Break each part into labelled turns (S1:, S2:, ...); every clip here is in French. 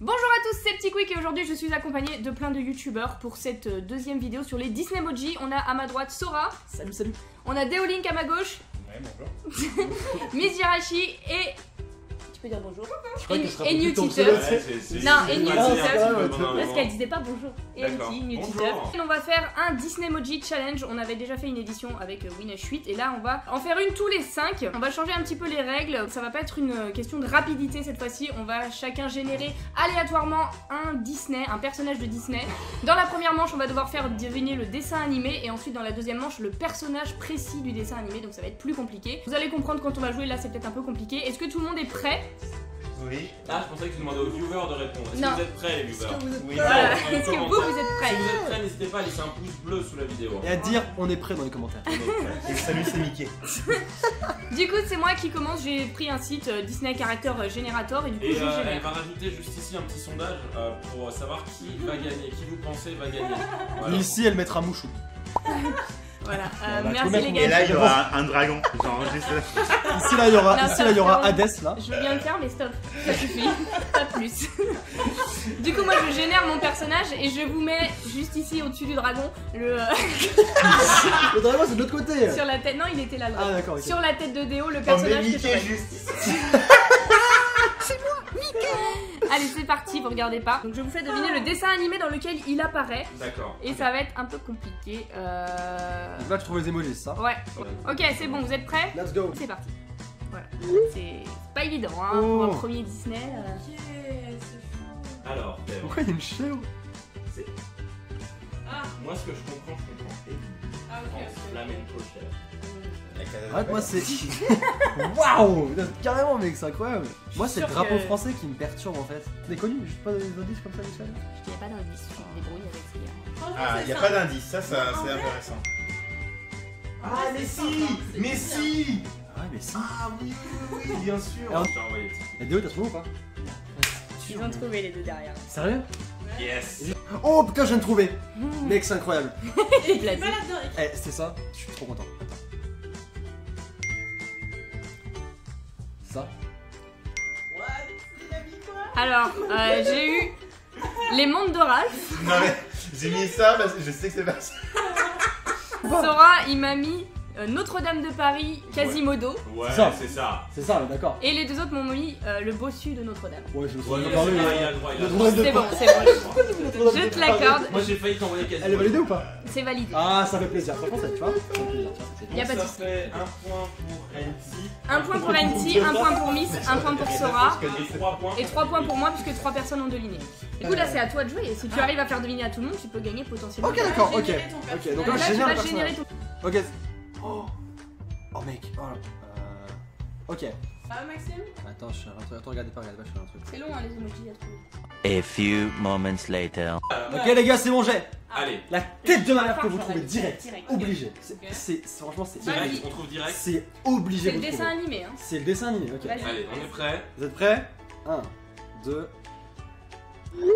S1: Bonjour à tous, c'est Petit Quick et aujourd'hui je suis accompagnée de plein de youtubeurs pour cette deuxième vidéo sur les Disneymoji. On a à ma droite Sora.
S2: Salut, salut.
S1: On a Deolink à ma gauche.
S3: Ouais, bonjour.
S1: Miss Jirachi et... Tu peux dire bonjour.
S2: Et
S1: New Teacher. Non, et New Teacher. Parce qu'elle disait pas bonjour. Et elle dit New Teacher. On va faire un Disneymoji Challenge. On avait déjà fait une édition avec Winesh 8 et là on va en faire une tous les 5. On va changer un petit peu les règles. Ça va pas être une question de rapidité cette fois-ci. On va chacun générer aléatoirement un Disney, un personnage de Disney. Dans la première manche, on va devoir faire deviner le dessin animé et ensuite dans la deuxième manche le personnage précis du dessin animé. Donc ça va être plus compliqué. Vous allez comprendre quand on va jouer. Là c'est peut-être un peu compliqué. Est-ce que tout le monde est prêt?
S3: Oui.
S4: Ah, je pensais que tu demandais aux viewers de répondre. Est-ce que vous êtes prêts, les viewers?
S3: Oui.
S1: Voilà. Est-ce que vous êtes prêts?
S4: Si vous êtes prêts, n'hésitez pas à laisser un pouce bleu sous la vidéo.
S2: Et à dire on est prêt dans les commentaires.
S3: Et salut, c'est Mickey.
S1: Du coup, c'est moi qui commence. J'ai pris un site Disney Character Generator et du coup,
S4: Et
S1: je
S4: elle
S1: génère.
S4: va rajouter juste ici un petit sondage pour savoir qui va gagner, qui vous pensez va gagner. Voilà.
S2: Ici, elle mettra Mouchou.
S1: Voilà.
S2: Voilà, tu
S1: Merci
S2: peux
S1: les
S2: mettre-
S1: gars.
S3: Et là, il y aura un dragon. J'enregistre.
S2: Ici, là, il y aura,
S1: Non,
S2: ici, là, il y aura
S1: stop.
S2: Hades, là.
S1: Je veux bien le faire, mais stop. Ça suffit. Pas plus. Du coup, moi, je génère mon personnage et je vous mets juste ici au-dessus du dragon le
S2: Le dragon, c'est de l'autre côté.
S1: sur la tête. Non, il était là. Le
S2: Ah,
S1: dragon.
S2: d'accord, ok.
S1: Sur la tête de Déo, le
S3: On met
S1: personnage que
S3: Mickey
S1: j'aurais.
S3: juste.
S1: Allez, c'est parti. Vous regardez pas. Donc, je vous fais deviner le dessin animé dans lequel il apparaît.
S4: D'accord.
S1: Et ça va être un peu compliqué.
S2: Donc là, tu trouves les emojis, c'est ça?
S1: Ouais. Ok, c'est bon. Vous êtes prêts?
S2: Let's go.
S1: C'est parti. Voilà. C'est pas évident, hein, pour
S2: Oh.
S1: un premier Disney.
S4: Alors,
S2: Pourquoi il y a une chèvre?
S4: moi ce que je comprends. Flamenco chef.
S2: Ouais, moi, c'est. Waouh! Carrément, mec, c'est incroyable. Moi, c'est le
S1: Sûr
S2: drapeau
S1: que-
S2: français qui me perturbe en fait. T'es connu, juste pas des indices comme ça, Michel?
S1: Il n'y a pas d'indice, je me débrouille avec ce qu'il y a.
S3: Ah, il n'y a pas d'indice. Ça, c'est intéressant. Ah, mais si! Mais si!
S2: Ah, mais si.
S3: Ah, oui, bien sûr.
S2: Alors-
S4: Je t'ai envoyé.
S2: La vidéo, t'as trouvé ou pas?
S1: Ils ont trouvé les deux derrière.
S2: Sérieux?
S4: Yes.
S2: Oh putain, je viens de trouver! Mec, c'est incroyable.
S1: Il l'a dit.
S2: Eh, c'était ça? Je suis trop content. Attends. Ça?
S1: Alors, j'ai eu les mondes de Ralph.
S3: Non, mais j'ai mis ça parce que je sais que c'est pas ça.
S1: Sora, il m'a mis Notre-Dame de Paris, Quasimodo.
S4: Ouais,
S2: C'est ça.
S4: c'est ça.
S2: C'est ça, d'accord.
S1: Et les deux autres m'ont mis le bossu de Notre-Dame.
S2: Ouais, je me
S4: Ouais,
S2: suis
S4: il
S2: parlé.
S4: a le droit, il a le
S2: Le
S4: droit.
S2: droit de
S1: C'est bon,
S2: pas-
S1: c'est bon. Je te l'accorde.
S4: Moi j'ai failli t'envoyer quasi.
S2: Elle est validée ou pas?
S1: C'est validé.
S2: Ah, ça fait plaisir. Franchement, ça, tu vois? Ça fait plaisir.
S1: Y a pas de
S4: Ça
S1: souci.
S4: fait un point pour NT.
S1: Un point pour Anti, un point pour Miss, un point pour Sora.
S4: Et 3 points.
S1: Et 3 points pour moi puisque 3 personnes ont deviné. Du coup là c'est à toi de jouer et si tu arrives à faire deviner à tout le monde tu peux gagner potentiellement.
S2: Ok, d'accord, ok. Ok, donc là,
S1: Là
S2: je
S1: tu
S2: génère le
S1: vas générer
S2: personnage.
S1: ton...
S2: Ok. Oh mec. Oh là. Ok.
S5: Ça va Maxime?
S2: Attends, je suis un truc. Attends, regardez pas, je fais un truc.
S1: C'est long hein les emojis à trouver.
S6: A few moments later.
S2: Ok, les gars, c'est mon jet.
S4: Allez,
S2: La tête de ma mère que vous
S1: Parfait,
S2: trouvez direct.
S1: direct.
S2: Obligé.
S5: Ok.
S2: Franchement, c'est
S1: Vas-y.
S2: obligé.
S4: direct, on trouve direct.
S2: C'est obligé
S1: C'est
S2: de
S1: le
S2: vous
S1: dessin
S2: trouver.
S1: animé hein.
S2: C'est le dessin animé, ok.
S1: Vas-y.
S4: Allez, on est prêt.
S2: Vous êtes prêts? 1, 2.
S5: Mais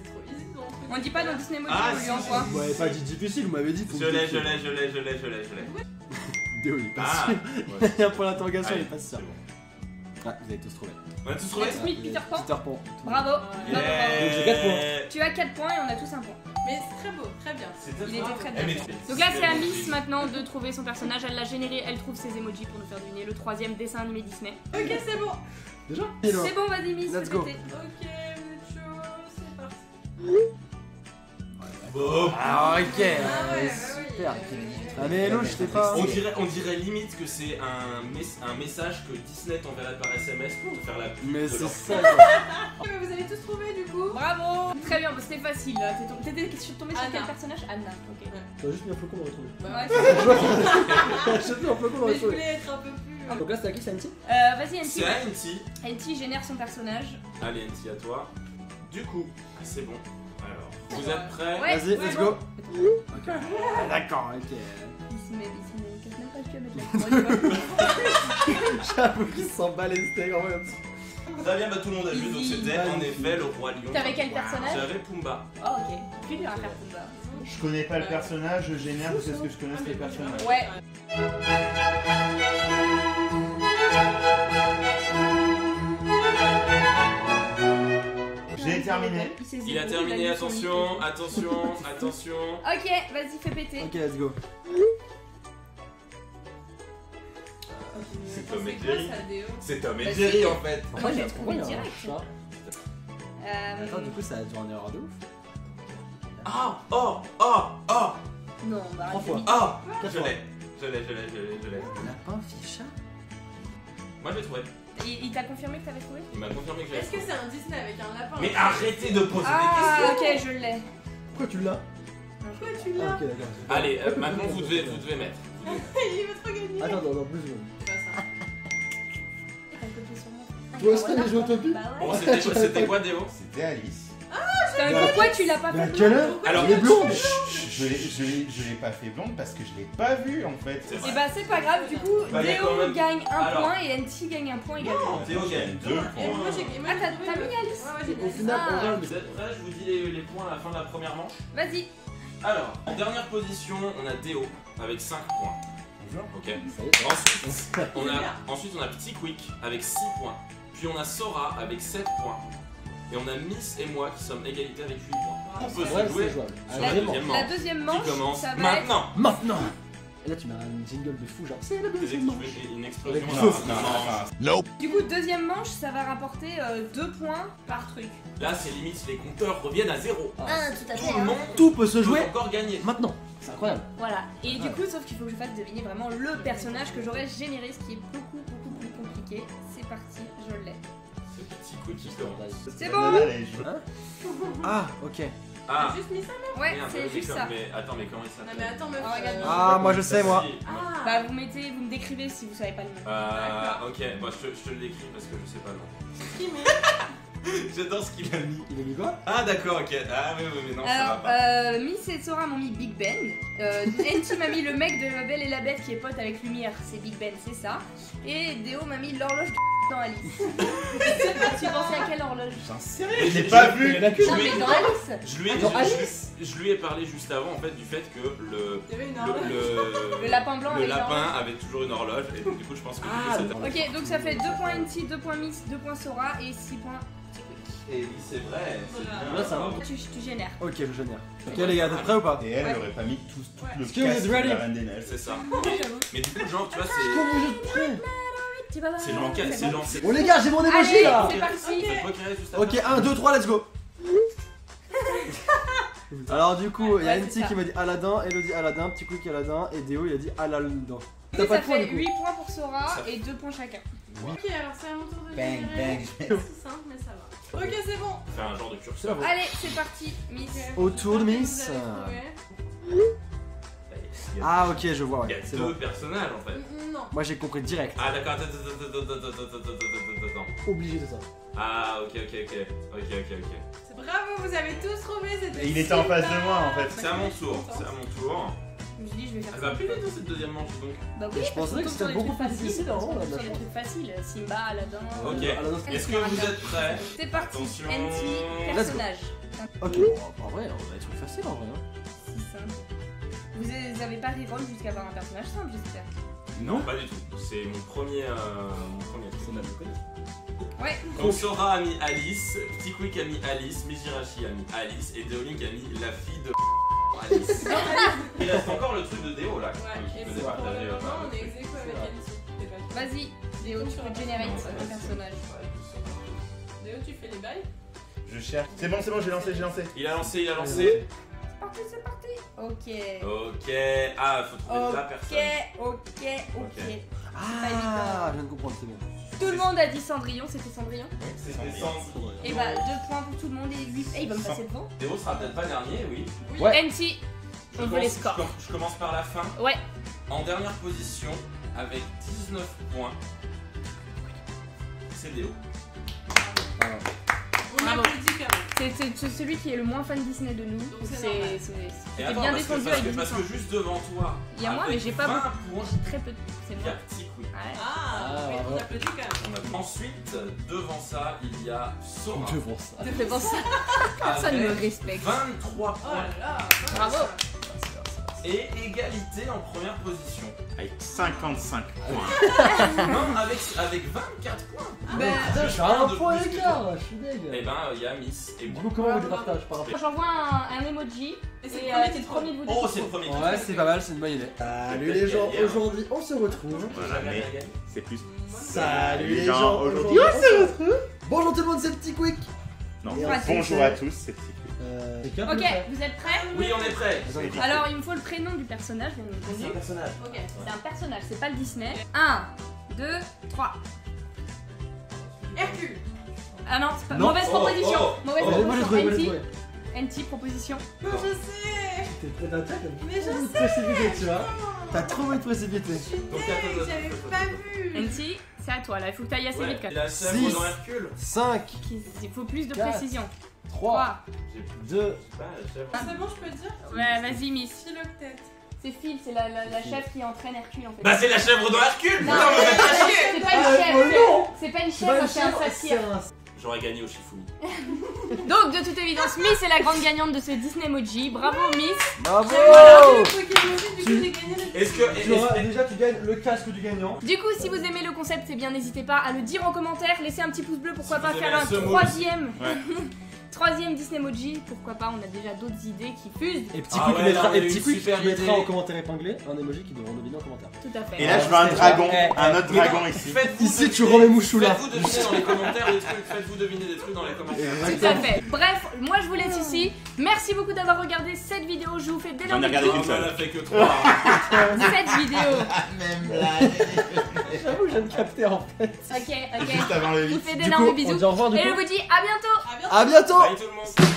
S5: c'est trop easy ton truc.
S1: On dit pas dans Disney Moji,
S4: Ah,
S1: on lui
S4: si,
S1: envoie.
S2: Vous m'avez pas dit difficile, vous m'avez dit. faut
S4: Je
S2: que
S4: l'ai,
S2: vous
S4: je
S2: décriviez.
S4: l'ai.
S2: Déo, il est pas
S4: Ah,
S2: sûr. Il y a un point d'interrogation, il
S4: Allez,
S2: est pas sûr.
S4: c'est bon.
S2: Ah, vous avez tous trouvé.
S4: On a tous trouvé?
S1: Smith, Peter Pan.
S2: Peter Pan.
S1: Bravo.
S5: Ouais.
S1: Bravo, bravo.
S2: Donc j'ai 4 points.
S1: Tu as 4 points et on a tous un point.
S5: Mais c'est très beau, très bien.
S1: Il était très bien.
S4: Eh, mais
S1: Donc là c'est à Miss maintenant de trouver son personnage. Elle l'a généré, elle trouve ses emojis pour nous faire deviner le 3ème dessin animé Disney.
S5: Ok, c'est bon.
S2: Déjà?
S1: C'est bon, vas-y Miss,
S2: Let's
S1: fais
S2: go.
S1: péter.
S5: Ok, vous êtes chaud, c'est parti.
S4: Bon.
S2: Ah, ok.
S5: Ah ouais,
S2: Super.
S5: bah oui.
S2: Ah, mais non, je t'ai pas.
S4: On dirait limite que c'est un message que Disney t'enverrait par SMS pour te faire la pub.
S2: Mais
S4: de
S2: c'est
S4: leur-
S2: ça.
S5: Ok, mais vous avez tous trouvé du coup.
S1: Bravo. Très bien, bah, c'était facile là. T'étais tombé sur quel
S5: Anna.
S1: personnage? Anna, ok.
S2: T'as juste mis un flocon dans le trou.
S5: Bah,
S1: Ouais,
S2: J'ai mis un flocon dans
S5: mais
S2: le
S5: je
S2: trou.
S5: voulais être un peu plus.
S2: Donc là, c'était à qui, c'est Anti?
S1: Vas-y
S4: C'est
S1: NT.
S4: à NT.
S1: NT génère son personnage.
S4: Allez NT à toi. Du coup, c'est bon. Alors, vous êtes prêts?
S1: Ouais.
S2: Vas-y, let's go. Ok. Ah, d'accord, ok.
S1: Il se met casse même pas le cul à mettre la
S2: J'avoue qu'il s'en bat les steaks en même
S4: Très bien, bah tout le monde a vu, donc
S1: Easy.
S4: c'était en effet le roi lion.
S1: T'avais quel personnage?
S4: J'avais Pumba.
S1: Oh ok, plus dur à faire Pumba.
S3: Je connais pas le personnage, je génère parce que je connais les personnages.
S1: Ouais.
S3: terminé.
S4: Il a terminé, attention, attention, attention.
S1: Ok, vas-y, fais péter.
S2: Ok, let's go.
S3: C'est Tom et
S5: quoi
S3: Jerry.
S5: ça, Déo?
S3: C'est Tom et
S1: Bah,
S3: Jerry
S1: si.
S3: en fait.
S1: Moi, j'ai trouvé direct.
S2: Attends, du coup, ça a dû en erreur de ouf.
S4: Ah, oh, oh, oh,
S1: Non, bah
S2: 3 fois.
S4: ah.
S2: Quatre
S4: Je
S2: fois.
S4: l'ai, je l'ai, je l'ai, je l'ai, je l'ai.
S2: Lapin, ficha.
S4: Moi je l'ai trouvé.
S1: Il t'a confirmé que t'avais trouvé?
S4: Il m'a confirmé que je l'ai
S5: Est-ce que
S4: trouvé.
S5: c'est un Disney avec un lapin?
S4: Mais arrêtez de poser
S1: Ah,
S4: des
S1: ok,
S4: questions.
S1: je l'ai.
S2: Pourquoi tu l'as?
S5: Pourquoi tu
S2: Ah,
S5: l'as?
S2: ok, d'accord.
S4: Allez, maintenant vous devez mettre.
S5: Il veut trop gagner.
S2: Attends, dans 2 secondes.
S5: C'est pas ça.
S1: T'as copié sur moi.
S2: Toi aussi, t'as joué au Topi?
S1: Bah
S4: Bon,
S1: ouais.
S4: c'était quoi Déo?
S3: C'était Alice.
S1: Putain, mais pourquoi tu l'as pas
S2: Mais à
S1: fait?
S2: quelle heure?
S4: Alors,
S2: Elle est blonde.
S3: Je l'ai pas fait blonde parce que je l'ai pas vue en fait.
S4: C'est
S1: Et
S4: vrai.
S1: bah c'est pas grave, du coup,
S4: Bah, y a quand
S1: Déo
S4: même-
S1: gagne un
S4: Alors.
S1: point et NT gagne un point également.
S4: Déo gagne 2
S3: Deux
S4: points.
S5: Et moi j'ai gagné.
S1: Ah, t'as mis Alice?
S5: Ouais, j'ai
S2: Au
S5: gagné.
S2: final,
S1: Ah.
S2: on gagne.
S4: Vous êtes prêts? Je vous dis les points à la fin de la première manche.
S1: Vas-y.
S4: Alors, en dernière position, on a Déo avec 5 points.
S3: Bonjour.
S4: Ok.
S2: Ça y est.
S4: Ensuite, on a Petit Quick avec 6 points. Puis on a Sora avec 7 points. Et on a Miss et moi qui sommes égalité avec 8 points. On peut
S2: Ouais,
S4: se jouer
S2: c'est jouable.
S4: sur
S1: La,
S4: la deuxième
S1: la
S4: manche.
S1: deuxième
S4: Qui
S1: manche,
S4: commence
S1: ça va être...
S4: maintenant.
S2: Maintenant. Et là, tu mets un jingle de fou, genre. C'est la
S4: Vous
S2: deuxième
S4: avez
S2: manche.
S4: une explosion.
S2: Avec
S4: là.
S2: Sauf.
S4: Non.
S1: Du coup, deuxième manche, ça va rapporter 2 points par truc.
S4: Là, c'est limite, les compteurs reviennent à 0.
S1: Tout à
S4: Tout le monde
S2: Tout peut se
S4: peut
S2: jouer
S4: encore gagner.
S2: maintenant. C'est incroyable.
S1: Voilà. Et du coup, sauf qu'il faut que je fasse deviner vraiment le personnage que j'aurais généré, ce qui est beaucoup plus compliqué. C'est parti, je l'ai.
S4: C'est Petit Quick qui commence.
S1: C'est bon.
S2: Ah, ok.
S4: Ah,
S5: T'as juste mis ça?
S1: Ouais,
S4: merde,
S1: c'est
S4: mais
S1: juste ça.
S4: Mais attends, mais comment il
S5: Non
S4: s'appelle?
S5: mais attends, meuf.
S1: Oh, regarde.
S2: Ah, moi je sais, moi.
S4: Si,
S5: Ah.
S1: Bah vous me décrivez si vous savez pas le nom.
S4: Ok, bon, je te le décris parce que je sais pas le nom.
S5: Qui met?
S4: J'adore ce qu'il a mis.
S2: Il a mis quoi?
S4: Ah, d'accord, ok. Ah, mais non, ça va pas.
S1: Alors, Miss et Sora m'ont mis Big Ben. NT m'a mis le mec de La Belle et la Bête qui est pote avec Lumière, c'est Big Ben, c'est ça. Et Déo m'a mis l'horloge dans Alice. Tu pensais à quelle horloge?
S3: J'en sais rien, je l'ai pas vu.
S2: Il y en a que
S1: Non mais dans Alice.
S4: Je lui ai parlé juste avant en fait du fait que
S5: Il y avait une horloge.
S1: Le lapin blanc
S4: le
S1: avec
S4: lapin
S1: l'horloge.
S4: avait toujours une horloge et du coup je pense que
S2: Ah,
S4: c'était.
S1: Ok, donc ça fait 2 points NT, 2 points Miss, 2 points Sora et 6 points Petit Quick.
S4: Et oui, c'est vrai.
S5: Voilà.
S2: Là, ça va.
S1: Tu génères.
S2: Ok, je génère. Ok, les gars, t'es prêts ou pas?
S3: Et elle
S1: Ouais.
S3: aurait pas mis tout le
S2: Est-ce que vous
S3: casque
S2: êtes
S3: de
S2: ready?
S3: la Reine des Neiges.
S4: C'est ça.
S1: J'avoue.
S4: Mais du coup, genre, tu vois,
S2: Comment vous êtes prêts?
S4: c'est bancal, c'est genre.
S2: Bon, les gars, j'ai mon emoji
S1: Allez,
S2: là!
S1: c'est parti.
S4: C'est toi qui reste juste
S2: Ok,
S4: après.
S2: 1, 2, 3, let's go! Alors, du coup, il y a
S1: Ouais,
S2: NT
S1: c'est ça.
S2: qui m'a dit Aladdin, Elodie Aladdin, Petit Quick Aladdin, et Déo il a dit Aladdin. T'as
S1: Et
S2: pas
S1: ça
S2: de points
S1: fait
S2: du coup?
S1: 8 points pour Sora
S4: Ça-
S1: et 2 points chacun.
S5: Ok, alors c'est à mon tour de
S3: Bang,
S5: générer.
S3: bang.
S5: C'est simple, mais ça va. Ok, c'est bon.
S4: Faire un genre de
S2: C'est
S4: curseur.
S2: la vôtre.
S1: Allez, c'est parti, Miss.
S2: Autour de
S5: Vous
S2: Miss.
S5: avez trouvé.
S2: Ah, ok, je vois,
S4: Il y a
S2: ouais. C'est
S4: deux
S2: bon.
S4: personnages en fait.
S5: Non.
S2: Moi j'ai compris direct.
S4: Ah, d'accord, attends.
S2: Obligé de ça.
S4: Ah, ok.
S5: C'est bravo, vous avez tous trouvé. C'était
S3: Et il était en face de
S5: super.
S3: moi en fait.
S4: C'est à mon tour, c'est à mon tour.
S1: Je me suis dit, je vais faire
S4: Elle
S1: ça.
S4: va plus vite dans cette deuxième manche donc.
S1: Bah oui,
S2: Je pensais que c'était beaucoup plus difficile avant, là,
S1: Sur
S2: la
S1: des
S2: chance.
S1: trucs faciles, Simba, Aladdin.
S4: Ok.
S2: Aladdin, c'est-
S4: Est-ce que vous êtes prêts?
S1: C'est parti,
S4: Attention.
S1: NT, personnage.
S2: Ok, en vrai, on a des trucs faciles en vrai. Hein.
S1: C'est simple. Vous avez pas reroll jusqu'à avoir un personnage simple, j'espère.
S4: Non, pas du tout. C'est mon premier truc.
S2: C'est mal connu.
S1: Ouais.
S4: Donc Sora a mis Alice, Petit Quick a mis Alice, Mijirachi a mis Alice et Deolink a mis la fille de Alice. Il reste encore le truc de Déo là.
S5: Ouais,
S4: qui
S5: et
S4: faisait
S5: pour
S4: partager,
S5: le moment, on est
S4: le
S5: ex aequo avec Alice. T'es pas sûr.
S1: Vas-y, Léo, tu peux generate un personnage.
S5: Léo, tu fais les bails?
S3: Je cherche. C'est bon, j'ai lancé.
S4: Il a lancé.
S1: C'est parti, c'est parti. Ok.
S4: Ok. Ah, faut trouver la personne.
S1: Ok.
S2: Ah, je viens de comprendre, c'est bon.
S1: Tout le monde a dit Cendrillon, c'était Cendrillon.
S4: C'était Cendrillon.
S1: Et bah 2 points pour tout le monde et 8. Eh, il va me passer devant.
S4: Déo sera peut-être pas dernier, oui.
S2: Ouais.
S1: NT,
S4: Je
S1: on veut les
S4: commence-
S1: scores.
S4: Je commence par la fin.
S1: Ouais.
S4: En dernière position, avec 19 points, c'est Déo.
S5: On
S1: Bravo.
S5: applaudit quand même.
S1: C'est celui qui est le moins fan Disney de nous.
S5: Donc c'est
S1: C'est
S5: normal.
S4: Et
S1: c'était
S4: attends,
S1: bien
S4: parce que-
S1: défendu
S4: parce
S1: avec
S4: que, parce que
S1: 18
S4: juste devant toi,
S1: Il y a moi,
S4: avec
S1: mais j'ai pas
S4: 20
S1: beaucoup.
S4: points,
S1: Très peu. C'est
S4: il y a
S1: moi.
S4: Petit Quick.
S1: Ouais.
S5: Ah, oui, on
S2: bravo.
S5: applaudit quand même.
S4: Ensuite, devant ça, il y a Sora.
S2: Devant ça.
S1: Ça fait penser. Personne
S4: avec
S1: me respecte.
S4: 23
S5: Oh
S4: points.
S5: là là.
S1: Bravo.
S4: et égalité en première position.
S3: Avec 55 points.
S4: Non, avec 24 points.
S2: Putain, je suis à un point d'écart, je suis deg.
S4: Et ben, il y a Miss et
S2: Du
S4: moi.
S2: coup, comment on les partage par rapport?
S1: J'envoie un emoji.
S5: Et c'est
S1: Et c'est le premier de vous deux.
S4: Oh, c'est le premier.
S2: Ouais, c'est pas mal, c'est une bonne idée. Salut les gens, aujourd'hui on se retrouve.
S3: Voilà, mais c'est plus.
S2: Salut les gens, aujourd'hui
S3: on se retrouve.
S2: Bonjour tout le monde, c'est le petit Quick.
S3: Non,
S2: Et
S3: bonjour à tous, c'est Petit.
S1: Ok, vous êtes prêts?
S4: Oui, on est prêts.
S1: Alors, il me faut le prénom du personnage, bien entendu.
S2: personnage.
S1: Ok, c'est un personnage, c'est pas le Disney. 1, 2, 3.
S5: Hercule.
S1: Ah non, c'est pas.
S2: Non.
S1: Mauvaise proposition. Mauvaise
S2: Moi j'ai
S1: proposition.
S2: trouvé, moi j'ai
S1: NT,
S2: trouvé.
S1: NT, proposition.
S5: Non, je sais.
S2: T'es prêt d'un tête?
S5: Mais je
S2: Trop
S5: sais.
S2: précipité, tu vois. T'as trop envie de précipiter.
S5: Je suis
S4: Donc,
S5: deg,
S4: attends,
S5: j'avais
S4: attends,
S5: pas
S4: attends.
S5: vu.
S1: NT, c'est à toi là, il faut que t'ailles assez vite quand même.
S4: La chèvre
S2: Six.
S4: dans Hercule.
S2: 5,
S1: Il faut plus de
S2: Quatre.
S1: précision.
S2: 3, 2,
S4: Pas la chèvre.
S5: C'est bon, je peux dire?
S1: Ouais, vas-y, Miss.
S5: Philoctète.
S1: C'est Phil, c'est la chef qui entraîne Hercule en fait.
S4: Bah, c'est la chèvre dans Hercule.
S1: Non,
S4: Putain, mais faites pas chier.
S1: c'est pas une chèvre, c'est pas une chèvre, c'est un satyre.
S4: J'aurais gagné au Shifumi.
S1: Donc, de toute évidence, Miss est la grande gagnante de ce Disney Emoji. Bravo, Miss.
S2: Bravo.
S5: Le Pokémon, du coup, j'ai gagné le
S4: Est-ce que.
S2: Déjà tu gagnes le casque du gagnant.
S1: Du coup, si vous aimez le concept, c'est bien, n'hésitez pas à le dire en commentaire. Laissez un petit pouce bleu, pourquoi
S4: Si
S1: pas
S4: vous
S1: faire
S4: aimez
S1: un
S4: ce mot.
S1: troisième.
S3: Ouais.
S1: Troisième Disney Emoji, pourquoi pas, on a déjà d'autres idées qui fusent.
S2: Et petit
S4: Ah
S2: Quick
S4: ouais,
S2: mettra,
S4: là, on a
S2: et
S4: eu
S2: petit
S4: une
S2: Quick
S4: super
S2: mettra
S4: idée.
S2: en commentaire épinglé un emoji qui devra deviner en commentaire.
S1: Tout à fait.
S3: Et là, je veux un dragon, un autre
S2: Mais
S3: dragon
S2: non.
S3: ici.
S4: Faites-vous
S2: Ici,
S4: deviner-
S2: tu rends les mouchous là.
S4: Faites-vous deviner dans les commentaires des trucs. Faites-vous deviner des trucs dans les commentaires.
S1: Tout à fait. Bref, moi je vous laisse ici. Merci beaucoup d'avoir regardé cette vidéo. Je vous fais
S3: J'en
S1: d'énormes
S3: ai regardé
S1: bisous.
S3: qu'une
S4: On
S3: seule.
S4: en a fait que 3.
S1: Cette vidéo.
S3: Même blague.
S2: J'avoue, je viens de capter en fait.
S1: Ok,
S3: Juste
S1: ok.
S3: avant le
S1: Je vous
S3: lit.
S1: fais
S2: Du
S1: d'énormes
S2: coup, on
S1: bisous.
S2: dit au revoir du
S1: Et
S2: coup.
S1: je vous dis à bientôt.
S5: À bientôt.
S2: À bientôt.
S4: Bye tout le monde.